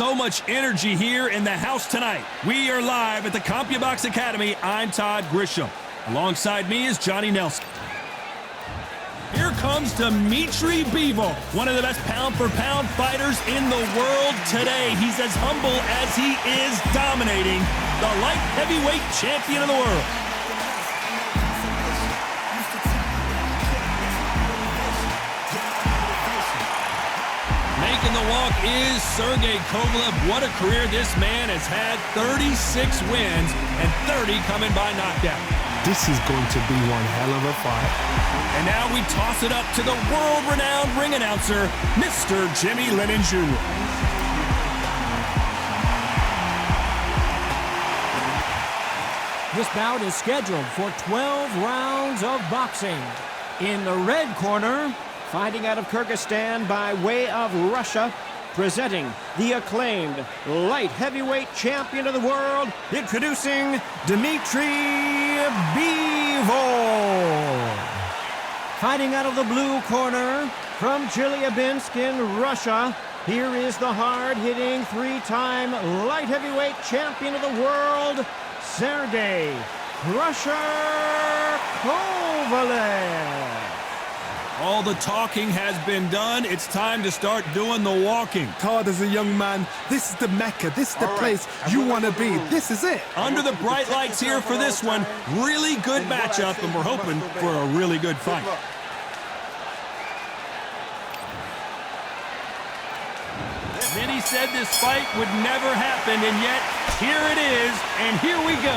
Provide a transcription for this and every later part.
So much energy here in the house tonight. We are live at the CompuBox Academy. I'm Todd Grisham. Alongside me is Johnny Nelson. Here comes Dmytry Bivol, one of the best pound-for-pound fighters in the world today. He's as humble as he is dominating, the light heavyweight champion of the world. Making the walk is Sergey Kovalev. What a career this man has had. 36 wins and 30 coming by knockdown. This is going to be one hell of a fight. And now we toss it up to the world-renowned ring announcer, Mr. Jimmy Lennon Jr. This bout is scheduled for 12 rounds of boxing. In the red corner, fighting out of Kyrgyzstan by way of Russia, presenting the acclaimed light heavyweight champion of the world, introducing Dmytry Bivol. Fighting out of the blue corner, from Chelyabinsk in Russia, here is the hard-hitting three-time light heavyweight champion of the world, Sergey Kovalev. All the talking has been done. It's time to start doing the walking. Todd, as a young man, this is the Mecca. This is the place you want to be. This is it. Under the bright lights here for this one. Really good matchup, and we're hoping for a really good fight. Many said this fight would never happen, and yet here it is, and here we go.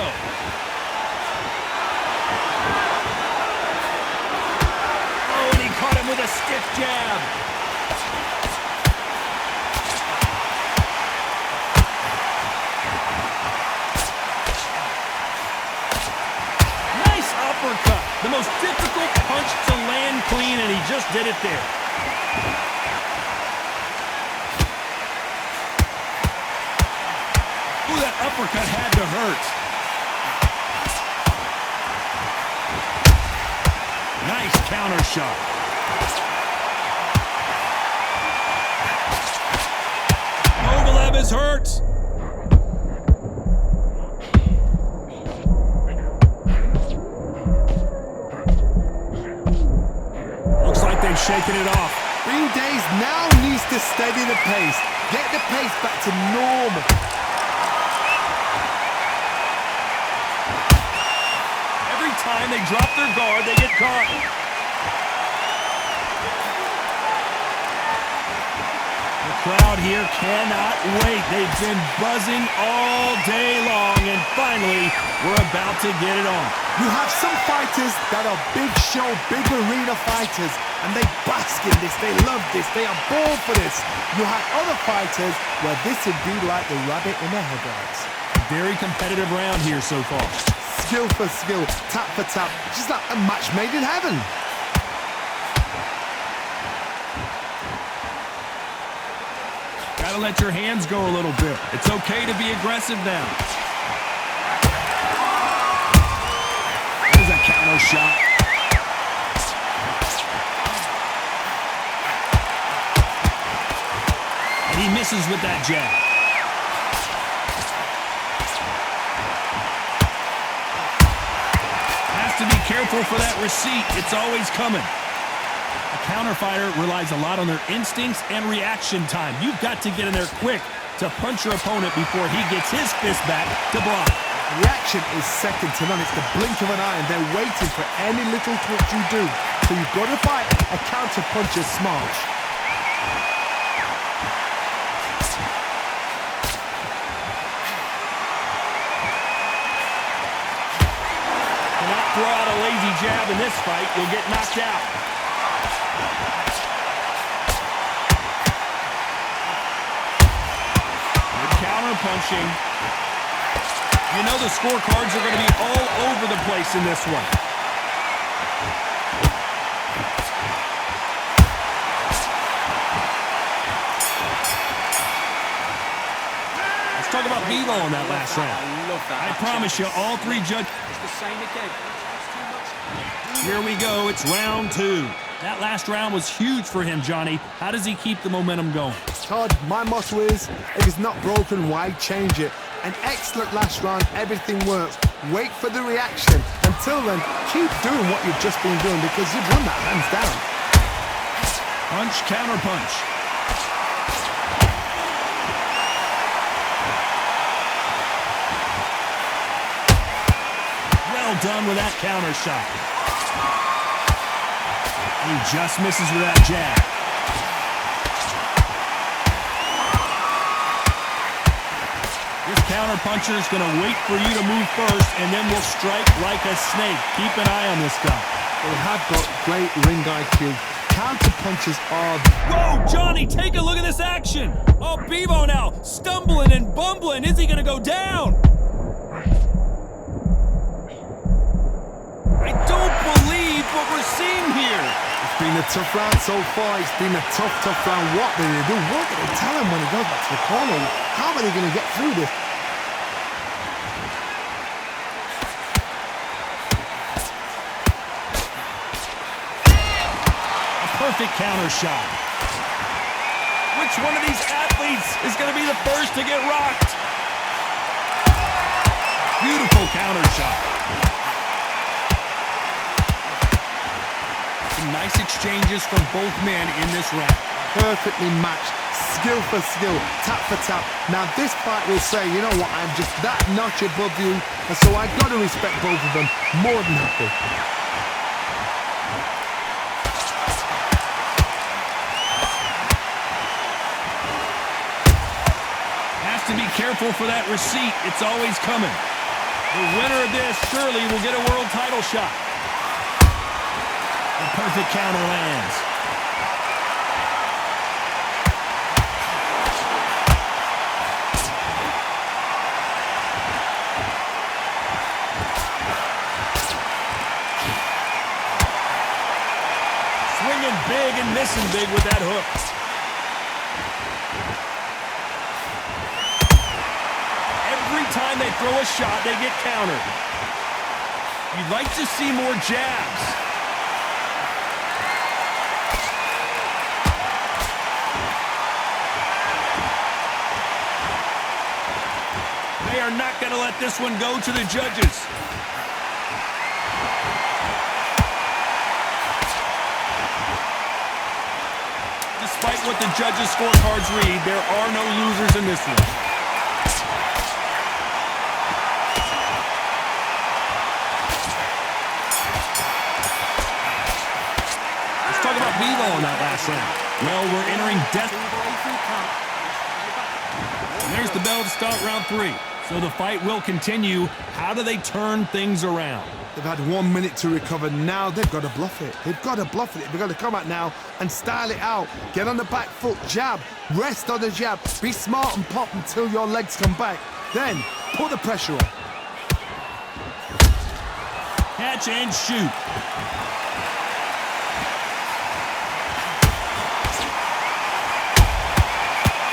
Caught him with a stiff jab. Nice uppercut. The most difficult punch to land clean, and he just did it there. Ooh, that uppercut had to hurt. Nice counter shot. Kovalev is hurt. Looks like they've shaken it off. Green Days now needs to steady the pace. Get the pace back to normal. Every time they drop their guard, they get caught. Crowd here cannot wait. They've been buzzing all day long, and finally, we're about to get it on. You have some fighters that are big show, big arena fighters, and they bask in this, they love this, they are born for this. You have other fighters where this would be like the rabbit in the headlights. Very competitive round here so far. Skill for skill, tap for tap, just like a match made in heaven. Gotta let your hands go a little bit. It's okay to be aggressive now. There's a counter shot. And he misses with that jab. Has to be careful for that receipt. It's always coming. A counter fighter relies a lot on their instincts and reaction time. You've got to get in there quick to punch your opponent before he gets his fist back to block. Reaction is second to none. It's the blink of an eye, and they're waiting for any little twitch you do. So you've got to fight a counter puncher smart. Cannot throw out a lazy jab in this fight. You'll get knocked out. Counter punching. You know the scorecards are going to be all over the place in this one. Let's talk about Bivol in that last round. I promise you, all three judges. Here we go. It's round two. That last round was huge for him, Johnny. How does he keep the momentum going? Todd, my motto is, if it's not broken, why change it? An excellent last round, everything works. Wait for the reaction. Until then, keep doing what you've just been doing because you've won that hands down. Punch, counter punch. Well done with that counter shot. He just misses with that jab. This counter puncher is going to wait for you to move first and then will strike like a snake. Keep an eye on this guy. They have got great ring IQ. Counter punches are... Whoa, Johnny, take a look at this action. Oh, Bivol now stumbling and bumbling. Is he going to go down? I don't believe what we're seeing here. It's been a tough round so far. It's been a tough round. What do they do? What do they tell him when he goes back to the corner? How are they going to get through this? A perfect counter shot. Which one of these athletes is going to be the first to get rocked? Beautiful counter shot. Nice exchanges from both men in this round. Perfectly matched, skill for skill, tap for tap. Now this fight will say, you know what, I'm just that notch above you, and so I've got to respect both of them more than happy. Has to be careful for that receipt. It's always coming. The winner of this surely will get a world title shot. The perfect counter lands. Swinging big and missing big with that hook. Every time they throw a shot, they get countered. You'd like to see more jabs. They are not going to let this one go to the judges. Despite what the judges' scorecards read, there are no losers in this one. Let's talk about Bivol in that last round. Well, we're entering death. And there's the bell to start round 3. So the fight will continue. How do they turn things around? They've had 1 minute to recover. Now they've got to bluff it. They've got to bluff it. They've got to come out now and style it out. Get on the back foot, jab, rest on the jab. Be smart and pop until your legs come back. Then put the pressure on. Catch and shoot.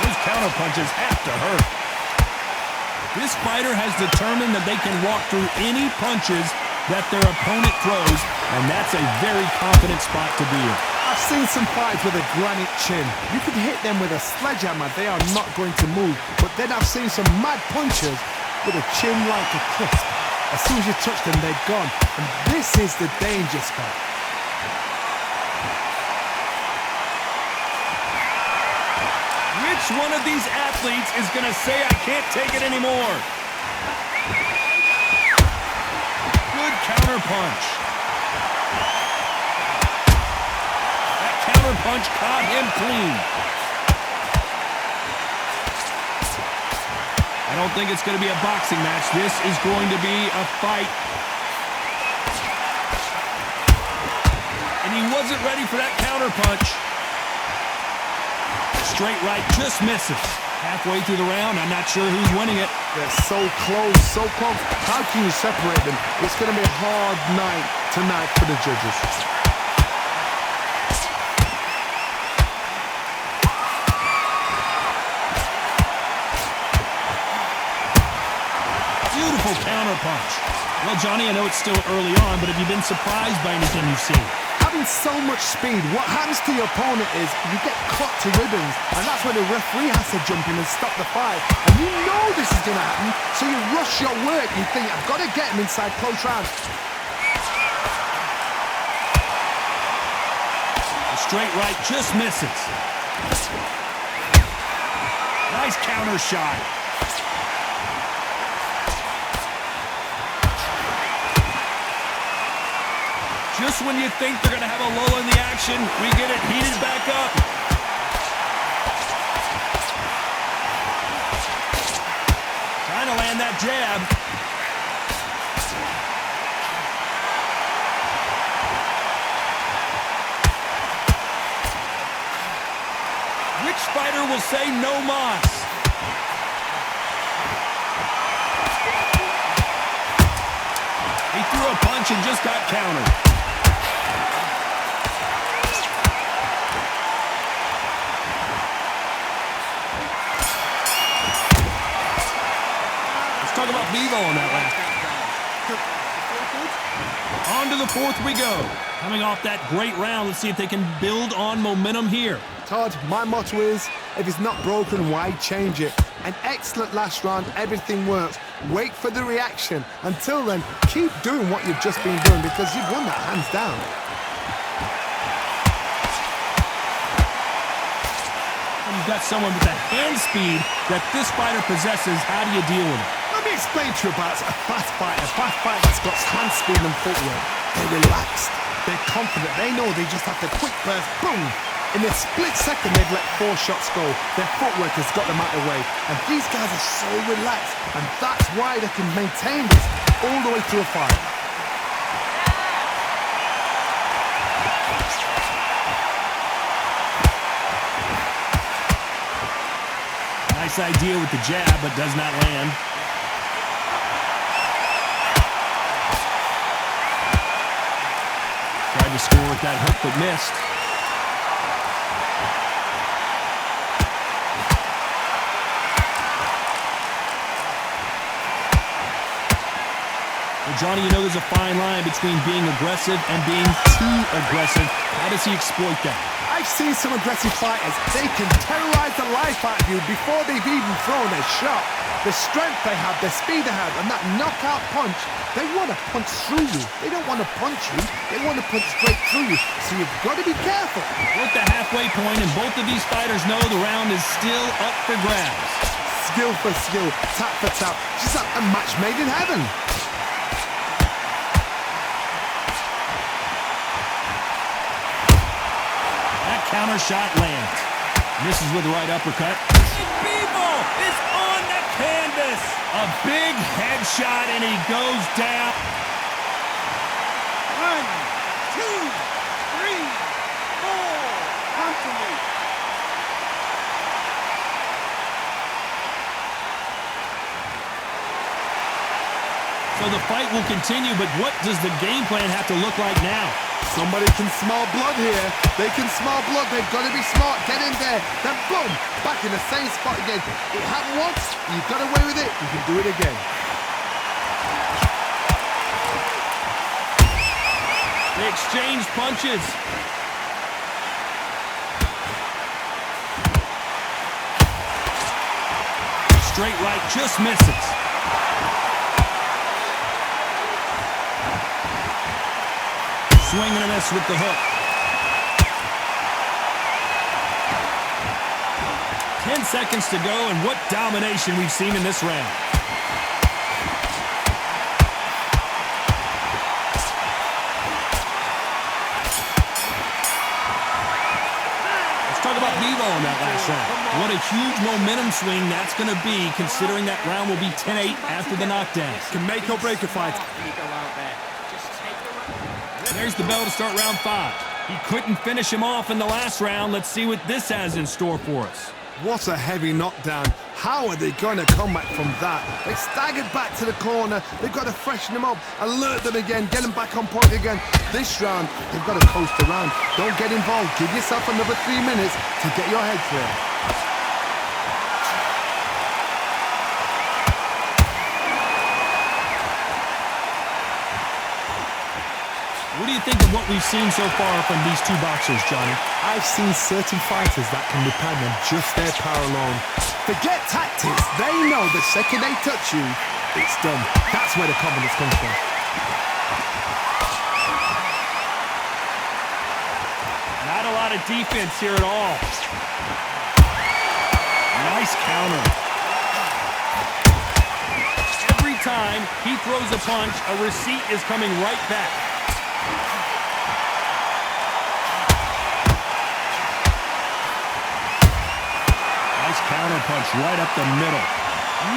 Those counter punches have to hurt. This fighter has determined that they can walk through any punches that their opponent throws, and that's a very confident spot to be in. I've seen some fights with a granite chin. You could hit them with a sledgehammer, they are not going to move. But then I've seen some mad punchers with a chin like a crisp. As soon as you touch them, they're gone. And this is the danger spot. Which one of these athletes is going to say, I can't take it anymore? Good counter punch. That counter punch caught him clean. I don't think it's going to be a boxing match. This is going to be a fight. And he wasn't ready for that counter punch. Straight right, just misses. Halfway through the round, I'm not sure who's winning it. They're so close, so close. How can you separate them? It's going to be a hard night tonight for the judges. Beautiful counter punch. Well, Johnny, I know it's still early on, but have you been surprised by anything you've seen? having so much speed, what happens to your opponent is you get cut to ribbons, and that's where the referee has to jump in and stop the fight. And you know this is going to happen, so you rush your work. You think, I've got to get him inside close round. The straight right just misses. Nice counter shot. Just when you think they're going to have a lull in the action, we get it heated back up. Trying to land that jab. Which fighter will say no mas? He threw a punch and just got countered. Talk about Bivol on that last. On to the fourth we go. Coming off that great round, let's see if they can build on momentum here. Todd, my motto is, if it's not broken, why change it? An excellent last round, everything works. Wait for the reaction. Until then, keep doing what you've just been doing because you've won that hands down. You've got someone with the hand speed that this fighter possesses. How do you deal with it? Let me explain to you about a fast fighter. A fast fighter that's got hand speed and footwork. They're relaxed. They're confident. They know they just have to quick burst, boom. In a split second, they've let 4 shots go. Their footwork has got them out of the way. And these guys are so relaxed. And that's why they can maintain this all the way through a fight. Nice idea with the jab, but does not land. Tried to score with that hook, but missed. Well, Johnny, you know there's a fine line between being aggressive and being too aggressive. How does he exploit that? I've seen some aggressive fighters. They can terrorize the life out of you before they've even thrown their shot. The strength they have, the speed they have, and that knockout punch, they want to punch through you. They don't want to punch you. They want to punch straight through you. So you've got to be careful. We're at the halfway point, and both of these fighters know the round is still up for grabs. Skill for skill, tap for tap. Just like a match made in heaven. Counter shot lands. Misses with the right uppercut. Bivol is on the canvas. A big headshot, and he goes down. 1, 2, 3, 4. Come to me. So the fight will continue, but what does the game plan have to look like now? Somebody can smell blood here. They can smell blood. They've got to be smart. Get in there. Then boom, back in the same spot again. It happened once. You got away with it. You can do it again. They exchange punches. Straight right just misses. Swing and a miss with the hook. 10 seconds to go, and what domination we've seen in this round. Let's talk about Bivol in that last round. What a huge momentum swing that's going to be, considering that round will be 10-8 after the knockdown. Can make or break a fight. There's the bell to start round 5. He couldn't finish him off in the last round. Let's see what this has in store for us. What a heavy knockdown. How are they going to come back from that? They staggered back to the corner. They've got to freshen them up, alert them again, get them back on point again. This round, they've got to coast around. Don't get involved. Give yourself another 3 minutes to get your head clear. What do you think of what we've seen so far from these two boxers, Johnny? I've seen certain fighters that can depend on just their power alone. Forget tactics. They know the second they touch you, it's done. That's where the confidence comes from. Not a lot of defense here at all. Nice counter. Every time he throws a punch, a receipt is coming right back. Nice counter punch right up the middle.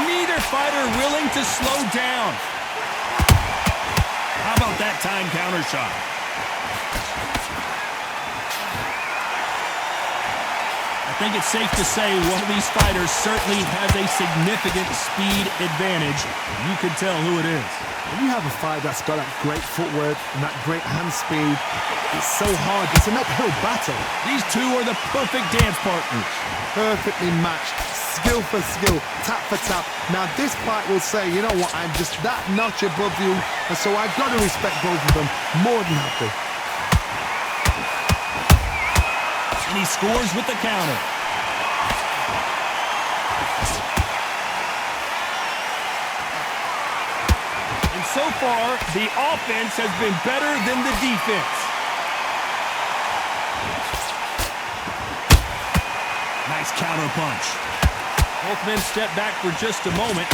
Neither fighter willing to slow down. How about that time counter shot? I think it's safe to say one of these fighters certainly has a significant speed advantage. You can tell who it is. When you have a fight that's got that great footwork and that great hand speed, it's so hard. It's an uphill battle. These two are the perfect dance partners. Perfectly matched, skill for skill, tap for tap. Now this fight will say, you know what, I'm just that notch above you, and so I've got to respect both of them more than happy. And he scores with the counter. And so far, the offense has been better than the defense. Nice counter punch. Both men step back for just a moment.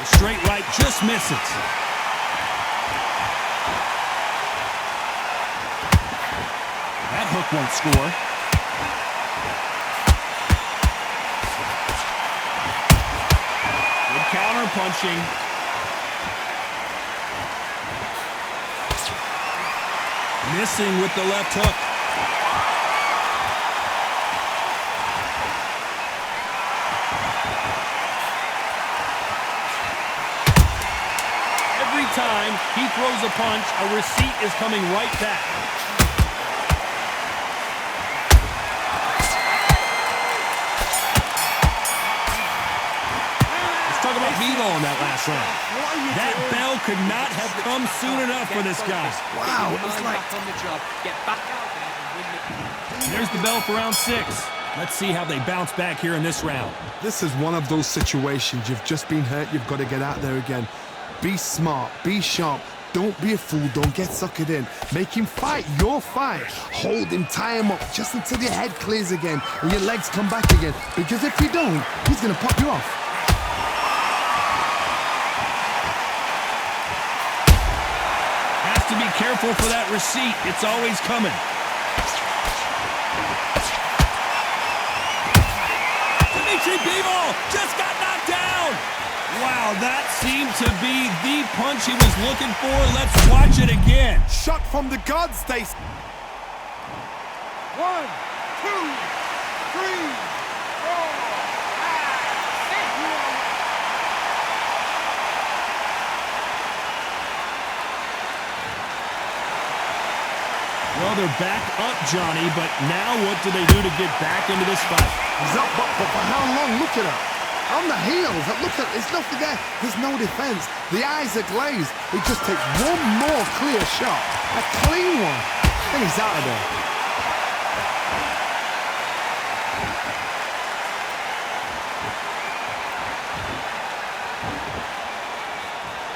Straight right just misses. That hook won't score. Good counter punching. Missing with the left hook. Time he throws a punch, a receipt is coming right back. Let's talk about Bivol in that last round. That bell could not have come soon enough for this guy. Wow, it was like... There's the bell for round 6. Let's see how they bounce back here in this round. This is one of those situations. You've just been hurt, you've got to get out there again. Be smart, be sharp, don't be a fool, don't get suckered in. Make him fight your fight. Hold him, tie him up, just until your head clears again and your legs come back again. Because if you don't, he's gonna pop you off. Has to be careful for that receipt, it's always coming. Dmitry Bivol just got knocked down! Wow, that seemed to be the punch he was looking for. Let's watch it again. Shot from the gods, they... 1, 2, 3, 4, 5, 6. Well, they're back up, Johnny, but now what do they do to get back into this fight? He's up, but for how long? Look at her. On the heels, look at, there's nothing there. There's no defense. The eyes are glazed. He just takes one more clear shot, a clean one, and he's out of there.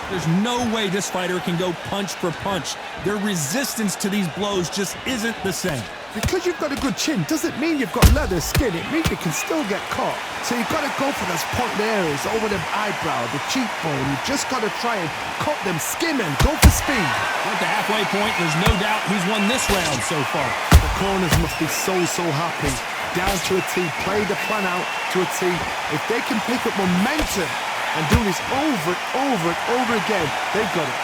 There's no way this fighter can go punch for punch. Their resistance to these blows just isn't the same. Because you've got a good chin doesn't mean you've got leather skin. It means you can still get caught. So you've got to go for those point areas, over the eyebrow, the cheekbone. You've just got to try and cut them, skim them, go for speed. At the halfway point, there's no doubt who's won this round so far. The corners must be so happy. Down to a T, play the plan out to a T. If they can pick up momentum and do this over and over again, they've got it.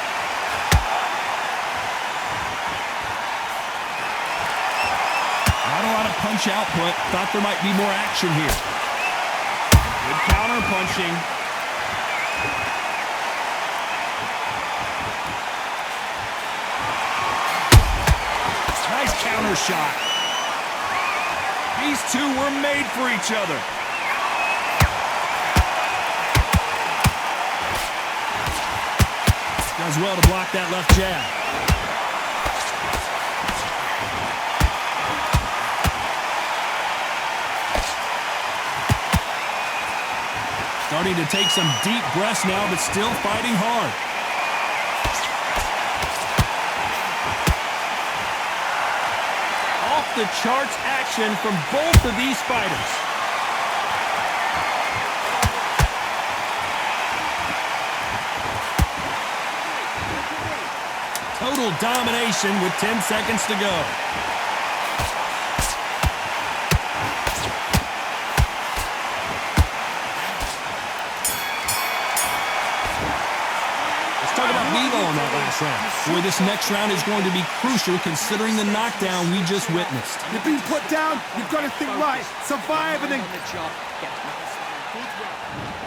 Not a lot of punch output. Thought there might be more action here. Good counter punching. Nice counter shot. These two were made for each other. does well to block that left jab. Starting to take some deep breaths now, but still fighting hard. Off the charts action from both of these fighters. Total domination with 10 seconds to go. Let's talk about Bivol in that last round. Boy, this next round is going to be crucial considering the knockdown we just witnessed. You've been put down, you've got to think right, survive and then...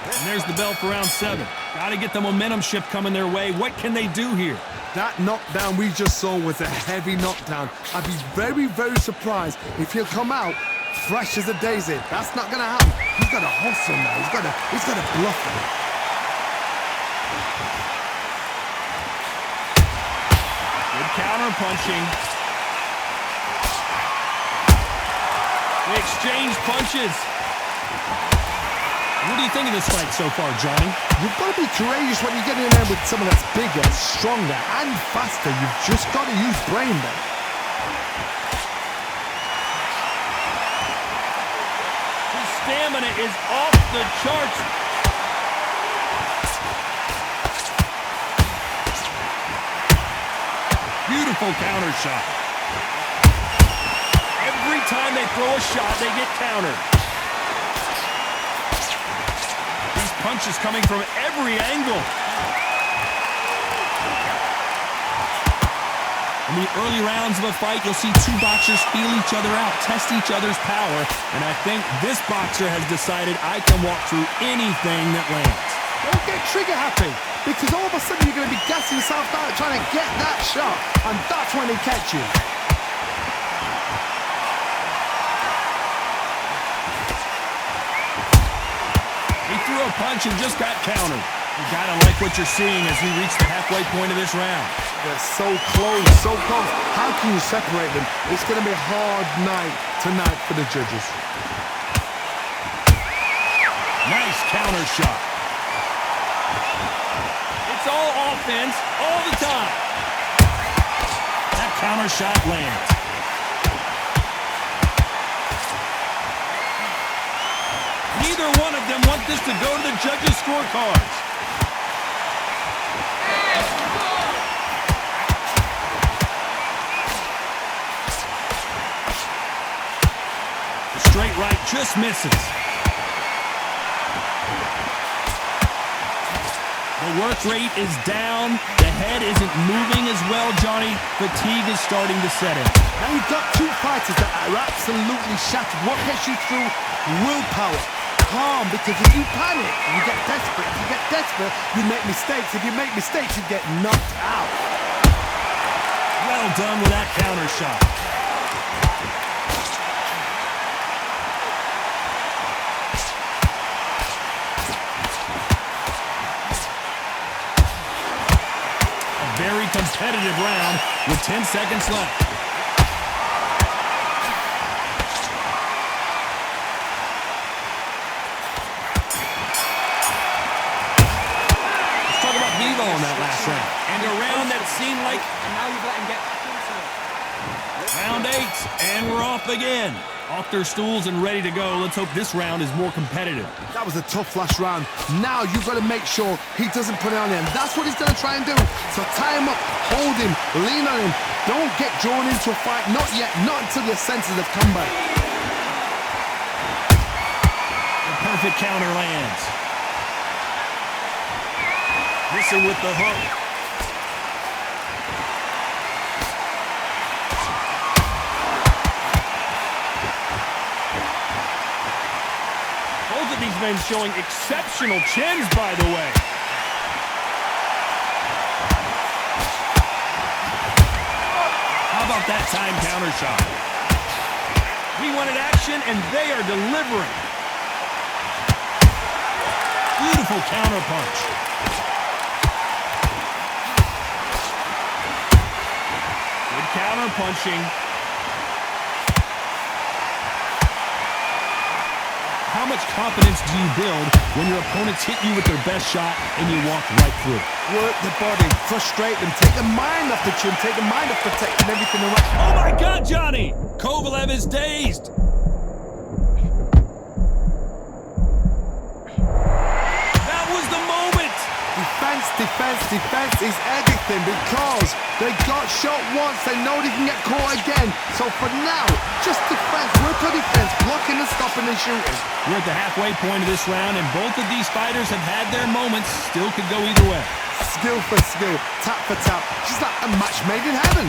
And there's the bell for round 7. Got to get the momentum shift coming their way. What can they do here? That knockdown we just saw was a heavy knockdown. I'd be very, very surprised if he'll come out fresh as a daisy. That's not going to happen. He's got to hustle now. He's got to bluff him. Good counter punching. They exchange punches. What do you think of this fight so far, Johnny? You've got to be courageous when you get in there with someone that's bigger, stronger, and faster. You've just got to use brain there. His stamina is off the charts. Beautiful counter shot. Every time they throw a shot, they get countered. Punches coming from every angle. In the early rounds of a fight, you'll see two boxers feel each other out, test each other's power, and I think this boxer has decided I can walk through anything that lands. Don't get trigger happy, because all of a sudden you're going to be gassing yourself out trying to get that shot, and that's when they catch you. Threw a punch and just got countered. You gotta like what you're seeing as we reach the halfway point of this round. They're so close, so close. How can you separate them? It's gonna be a hard night tonight for the judges. Nice counter shot. It's all offense all the time. That counter shot lands. Neither one of them want this to go to the judges' scorecards. The straight right just misses. The work rate is down. The head isn't moving as well, Johnny. Fatigue is starting to set in. Now you've got two fighters that are absolutely shattered. What gets you through? Willpower. Calm, because if you panic, you get desperate. If you get desperate, you make mistakes. If you make mistakes, you get knocked out. Well done with that counter shot. A very competitive round with 10 seconds left. On that last round. And a round that seemed like... And now you've let him get back into it. Round 8, and we're off again. Off their stools and ready to go. Let's hope this round is more competitive. That was a tough last round. Now you've got to make sure he doesn't put it on him. That's what he's going to try and do. So tie him up, hold him, lean on him. Don't get drawn into a fight. Not yet. Not until your senses have come back. The perfect counter lands. Missing with the hook. Both of these men showing exceptional chins, by the way. How about that time counter shot? We wanted action, and they are delivering. Beautiful counter punch. counter-punching. How much confidence do you build when your opponents hit you with their best shot and you walk right through it? Work the body, frustrate them, take the mind off the chin, take the mind off protecting everything around. Oh my God, Johnny! Kovalev is dazed. That was the moment! Defense, defense, defense is everything because they got shot once, they know they can get caught again. So for now, just defense, work on defense, blocking and stopping and shooting. We're at the halfway point of this round, and both of these fighters have had their moments. Still could go either way. Skill for skill, tap for tap, just like a match made in heaven.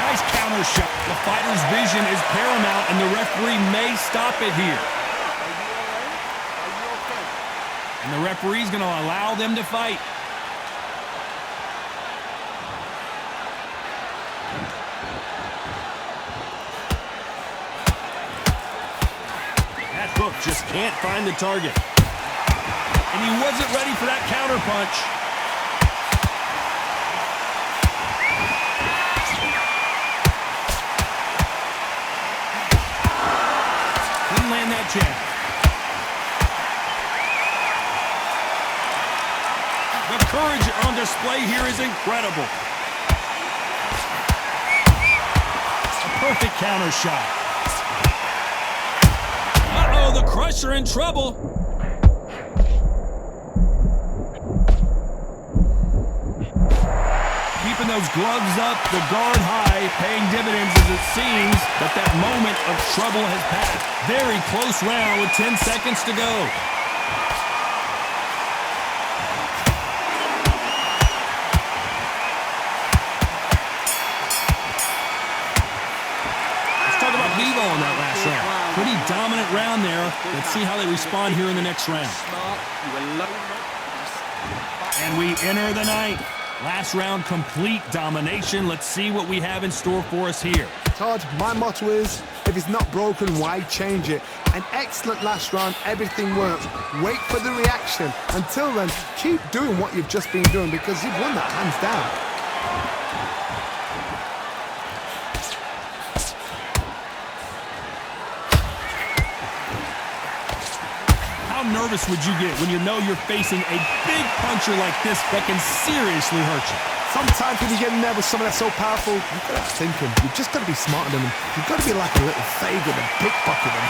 Nice counter shot. The fighter's vision is paramount, and the referee may stop it here. And the referee's going to allow them to fight. That hook just can't find the target. And he wasn't ready for that counter punch. Couldn't land that jab. The courage on display here is incredible. A perfect counter shot. Uh-oh, the Crusher in trouble. Keeping those gloves up, the guard high, paying dividends as it seems that that moment of trouble has passed. Very close round with 10 seconds to go. Bivol in that last round. Pretty dominant round there. Let's see how they respond here in the next round. And we enter the ninth. Last round, complete domination. Let's see what we have in store for us here. Todd, my motto is, if it's not broken, why change it? An excellent last round, everything works. Wait for the reaction. Until then, keep doing what you've just been doing because you've won that hands down. How nervous would you get when you know you're facing a big puncher like this that can seriously hurt you? Sometimes when you get nervous, someone that's so powerful, you've got to think him. You've just got to be smarter than them. You've got to be like a little favor and pickpocket them.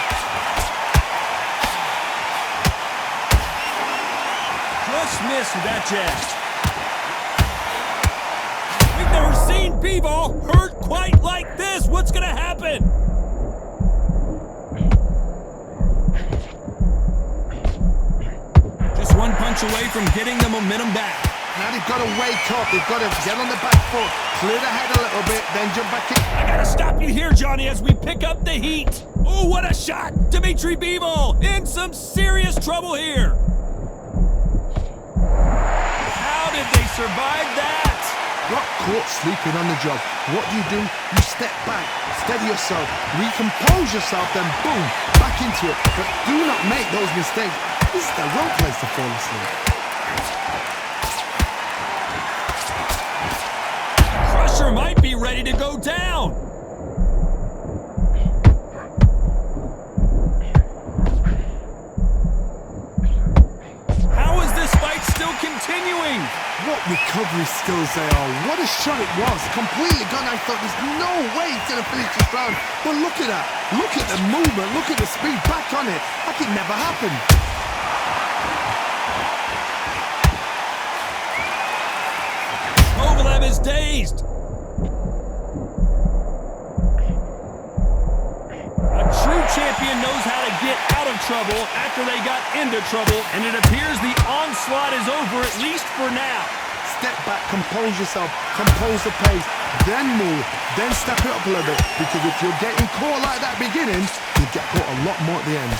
Just missed with that jab. We've never seen Bivol hurt quite like this. What's going to happen? One punch away from getting the momentum back. Now they've got to wake up. They've got to get on the back foot, clear the head a little bit, then jump back in. I gotta stop you here, Johnny, as we pick up the heat. Oh, what a shot! Dmytry Bivol in some serious trouble here. How did they survive that? Got caught sleeping on the job. What do? You step back, steady yourself, recompose yourself, then boom, back into it. But do not make those mistakes. This is the wrong place to fall asleep. Crusher might be ready to go down. How is this fight still continuing? What recovery skills they are. What a shot it was. Completely gone. I thought there's no way he's going to finish this round. But look at that. Look at the movement. Look at the speed back on it. Like it never happened. Kovalev is dazed. A true champion knows how to get out of trouble after they got into trouble, and it appears the onslaught is over, at least for now. Step back, compose yourself, compose the pace, then move, then step it up a little bit, because if you're getting caught like that beginning, you get caught a lot more at the end.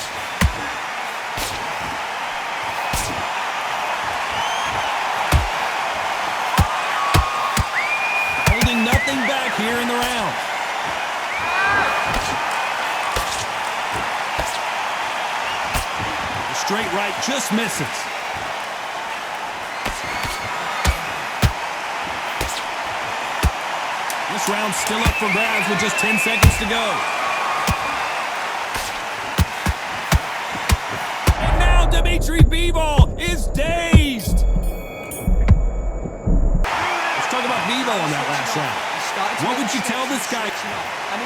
Nothing back here in the round. The straight right just misses. This round's still up for grabs with just 10 seconds to go. And now Dmytri Bivol is dazed. Let's talk about Bivol in that last round. What would you tell this guy? And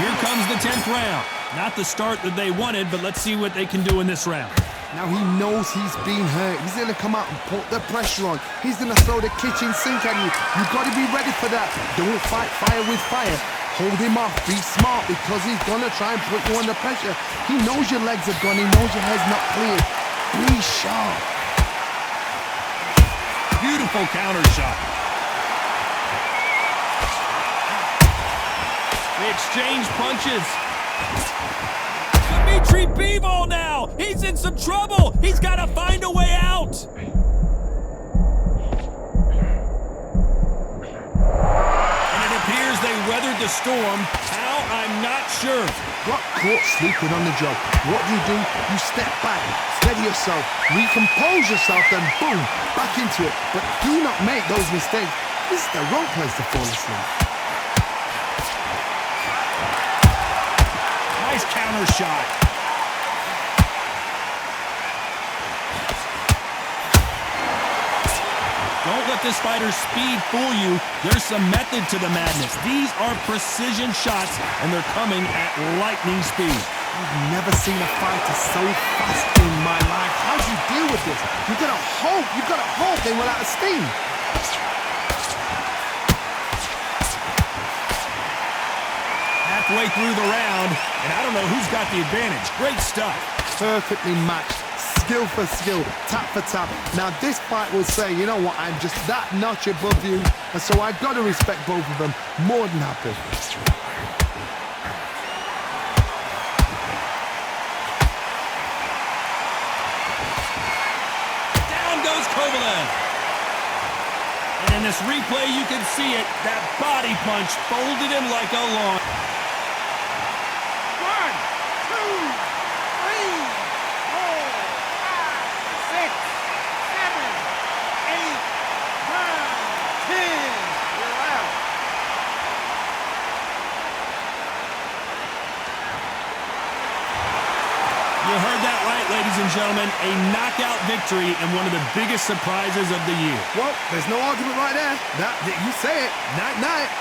here comes the 10th round. Not the start that they wanted, but let's see what they can do in this round. Now he knows he's been hurt. He's going to come out and put the pressure on. He's going to throw the kitchen sink at you. You've got to be ready for that. Don't fight fire with fire. Hold him off. Be smart because he's going to try and put you under pressure. He knows your legs are gone. He knows your head's not cleared. Be sharp. Beautiful counter shot. They exchange punches. Dmytri Bivol now! He's in some trouble! He's got to find a way out! And it appears they weathered the storm. How? I'm not sure. Got caught sleeping on the job. What do? You step back, steady yourself, recompose yourself, then boom, back into it. But do not make those mistakes. This is the wrong place to fall asleep. Nice counter shot. Don't let this fighter's speed fool you. There's some method to the madness. These are precision shots, and they're coming at lightning speed. I've never seen a fighter so fast in my life. How do you deal with this? You've got to hope they run out of steam. Halfway through the round, and I don't know who's got the advantage. Great stuff. Perfectly matched. Skill for skill, tap for tap. Now this fight will say, you know what, I'm just that notch above you, and so I've got to respect both of them. More than happy. Down goes Kovalev. And in this replay, you can see it. That body punch folded him like a lawn. 1, 2, 3, 4, 5, 6, 7, 8, 9, 10. You're out. You heard that right, ladies and gentlemen. A knockout victory and one of the biggest surprises of the year. Well, there's no argument right there. You say it. Night-night.